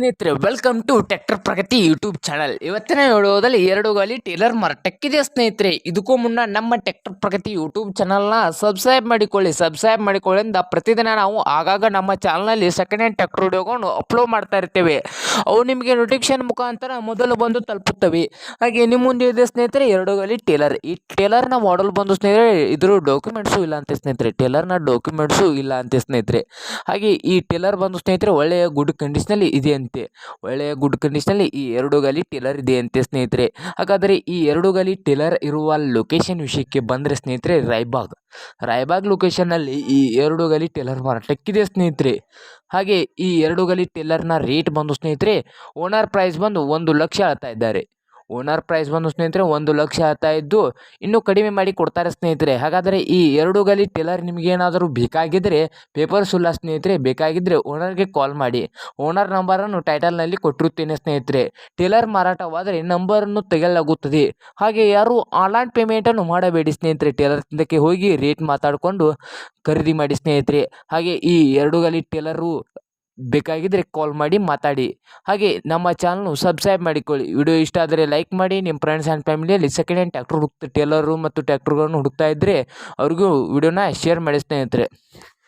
ಸ್ನೇಹಿತರೆ, welcome to tractor Pragati YouTube channel. ಇವತ್ತಿನ ವಿಡಿಯೋದಲ್ಲಿ ಎರಡು ಗಾಲಿ ಟೇಲರ್ ಮಾರಾಟಕ್ಕಿದೆ ಸ್ನೇಹಿತರೆ. ಇದಕ್ಕೂ ಮುನ್ನ ನಮ್ಮ ಟ್ರ್ಯಾಕ್ಟರ್ ಪ್ರಗತಿ ಯೂಟ್ಯೂಬ್ ಚಾನಲ್ನ ಸಬ್ಸ್ಕ್ರೈಬ್ ಮಾಡಿಕೊಳ್ಳಿ ಅಂತ ಪ್ರತಿದಿನ ನಾವು ಆಗಾಗ ನಮ್ಮ ಚಾನಲ್ನಲ್ಲಿ ಸೆಕೆಂಡ್ ಹ್ಯಾಂಡ್ ಟ್ರ್ಯಾಕ್ಟರ್ ವಿಡಿಯೋಗಳನ್ನು ಅಪ್ಲೋಡ್ ಮಾಡ್ತಾ ಇರ್ತೇವೆ. ಅವು ನಿಮಗೆ ನೋಟಿಫಿಕೇಶನ್ ಮುಖಾಂತರ ಮೊದಲು ಬಂದು ತಲುಪುತ್ತವೆ. ಹಾಗೆ ನಿಮ್ಮ ಮುಂದೆ ಇದೆ ಸ್ನೇಹಿತರೆ ಎರಡು ಗಾಲಿ ಟೇಲರ್. ಈ ಟೇಲರ್ನ ಮಾಡೆಲ್ ಬಂದು ಸ್ನೇಹಿತರೆ, ಇದ್ರ ಡಾಕ್ಯುಮೆಂಟ್ಸು ಇಲ್ಲ ಅಂತೆ ಸ್ನೇಹಿತರೆ. ಟೇಲರ್ನ ಡಾಕ್ಯುಮೆಂಟ್ಸು ಇಲ್ಲ ಅಂತೆ ಸ್ನೇಹಿತರೆ. ಹಾಗೆ ಈ ಟೇಲರ್ ಬಂದು ಸ್ನೇಹಿತರೆ ಒಳ್ಳೆಯ ಗುಡ್ ಕಂಡೀಷನಲ್ಲಿ ಇದೆ ಅಂತೆ. ಒಳ್ಳೆಯ ಗುಡ್ ಕಂಡೀಷನಲ್ಲಿ ಈ ಎರಡು ಗಾಲಿ ಟೇಲರ್ ಇದೆ ಅಂತೆ ಸ್ನೇಹಿತರೆ. ಹಾಗಾದರೆ ಈ ಎರಡು ಗಾಲಿ ಟೇಲರ್ ಇರುವ ಲೊಕೇಶನ್ ವಿಷಯಕ್ಕೆ ಬಂದರೆ ಸ್ನೇಹಿತರೆ, ರಾಯಬಾಗ್ ಲೊಕೇಶನ್ನಲ್ಲಿ ಈ ಎರಡು ಗಾಲಿ ಟೇಲರ್ ಮಾರಾಟಕ್ಕಿದೆ ಸ್ನೇಹಿತರೆ. ಹಾಗೆ ಈ ಎರಡು ಗಾಲಿ ಟೇಲರ್ನ ರೇಟ್ ಬಂದು ಸ್ನೇಹಿತರೆ, ಓನರ್ ಪ್ರೈಸ್ ಬಂದು 1,00,000 ಹೇಳ್ತಾ ಇದ್ದಾರೆ. ಓನರ್ ಪ್ರೈಸ್ ಬಂದು ಸ್ನೇಹಿತರೆ 1,00,000 ಹೇಳ್ತಾ ಇದ್ದು ಇನ್ನೂ ಕಡಿಮೆ ಮಾಡಿ ಕೊಡ್ತಾರೆ ಸ್ನೇಹಿತರೆ. ಹಾಗಾದರೆ ಈ ಎರಡು ಗಾಲಿ ಟೇಲರ್ ನಿಮಗೇನಾದರೂ ಬೇಕಾಗಿದ್ದರೆ, ಪೇಪರ್ಸ್ ಇಲ್ಲ ಸ್ನೇಹಿತರೆ, ಬೇಕಾಗಿದ್ದರೆ ಓನರ್ಗೆ ಕಾಲ್ ಮಾಡಿ. ಓನರ್ ನಂಬರನ್ನು ಟೈಟಲ್ನಲ್ಲಿ ಕೊಟ್ಟಿರುತ್ತೇನೆ ಸ್ನೇಹಿತರೆ. ಟೇಲರ್ ಮಾರಾಟವಾದರೆ ನಂಬರನ್ನು ತೆಗೆಯಲಾಗುತ್ತದೆ. ಹಾಗೆ ಯಾರು ಆನ್ಲೈನ್ ಪೇಮೆಂಟನ್ನು ಮಾಡಬೇಡಿ ಸ್ನೇಹಿತರೆ. ಟೇಲರ್ ತಂದಕ್ಕೆ ಹೋಗಿ ರೇಟ್ ಮಾತಾಡಿಕೊಂಡು ಖರೀದಿ ಮಾಡಿ ಸ್ನೇಹಿತರೆ. ಹಾಗೆ ಈ ಎರಡು ಗಾಲಿ ಟೇಲರು ಬೇಕಾಗಿದ್ದರೆ ಕಾಲ್ ಮಾಡಿ ಮಾತಾಡಿ. ಹಾಗೆ ನಮ್ಮ ಚಾನಲ್ನು ಸಬ್ಸ್ಕ್ರೈಬ್ ಮಾಡಿಕೊಳ್ಳಿ. ವಿಡಿಯೋ ಇಷ್ಟ ಆದರೆ ಲೈಕ್ ಮಾಡಿ. ನಿಮ್ಮ ಫ್ರೆಂಡ್ಸ್ ಆ್ಯಂಡ್ ಫ್ಯಾಮಿಲಿಯಲ್ಲಿ ಸೆಕೆಂಡ್ ಹ್ಯಾಂಡ್ ಟ್ರ್ಯಾಕ್ಟರ್ ಟೇಲರು ಮತ್ತು ಟ್ರ್ಯಾಕ್ಟರ್ಗಳನ್ನು ಹುಡುಕ್ತಾ ಇದ್ದರೆ ಅವ್ರಿಗೂ ವಿಡಿಯೋನ ಶೇರ್ ಮಾಡಿ ಸ್ನೇಹಿತರೆ.